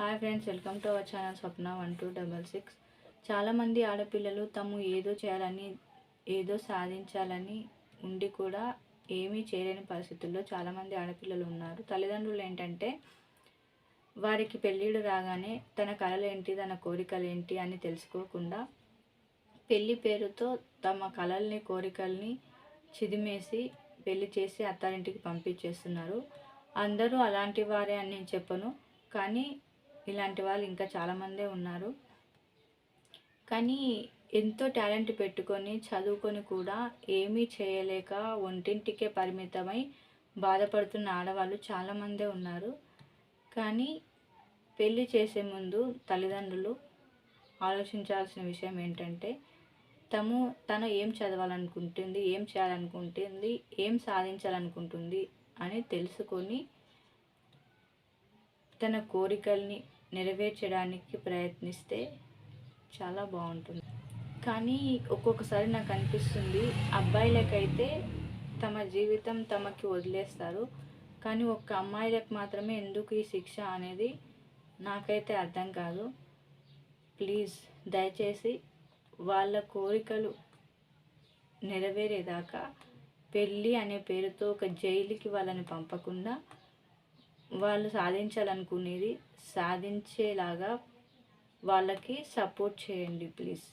Hi friends, welcome to our channel Swapna 1266. చాలామంది ఆడపిల్లలు తాము ఏదో చేయాలని, ఏదో సాధించాలని ఉండి కూడా ఏమీ చేయలేని పరిస్థితుల్లో చాలామంది ఆడపిల్లలు ఉన్నారు. తల్లిదండ్రులు ఏంటంటే వారికి పెళ్ళిళ్ళు రాగానే తన కలలు ఏంటి, తన కోరికలు ఏంటి అని తెలుసుకోకుండా పెళ్ళి పేరుతో తమ కలల్ని, కోరికల్ని చిదిమేసి పెళ్లి చేసి అత్తారింటికి పంపించేస్తున్నారు. అందరూ అలాంటి వారే అని నేను చెప్పను, కానీ ఇలాంటి వాళ్ళు ఇంకా చాలామందే ఉన్నారు. కానీ ఎంతో టాలెంట్ పెట్టుకొని చదువుకొని కూడా ఏమీ చేయలేక ఒంటింటికే పరిమితమై బాధపడుతున్న ఆడవాళ్ళు చాలామందే ఉన్నారు. కానీ పెళ్ళి చేసే ముందు తల్లిదండ్రులు ఆలోచించాల్సిన విషయం ఏంటంటే తను ఏం చదవాలనుకుంటుంది, ఏం చేయాలనుకుంటుంది, ఏం సాధించాలనుకుంటుంది అని తెలుసుకొని తన కోరికల్ని నెరవేర్చడానికి ప్రయత్నిస్తే చాలా బాగుంటుంది. కానీ ఒక్కొక్కసారి నాకు అనిపిస్తుంది, అబ్బాయిలకైతే తమ జీవితం తమకి వదిలేస్తారు, కానీ ఒక్క అమ్మాయిలకు మాత్రమే ఎందుకు ఈ శిక్ష అనేది నాకైతే అర్థం కాదు. ప్లీజ్ దయచేసి వాళ్ళ కోరికలు నెరవేరేదాకా పెళ్ళి అనే పేరుతో ఒక జైలుకి వాళ్ళని పంపకుండా వాళ్ళు సాధించాలనుకునేది సాధించేలాగా వాళ్ళకి సపోర్ట్ చేయండి ప్లీజ్.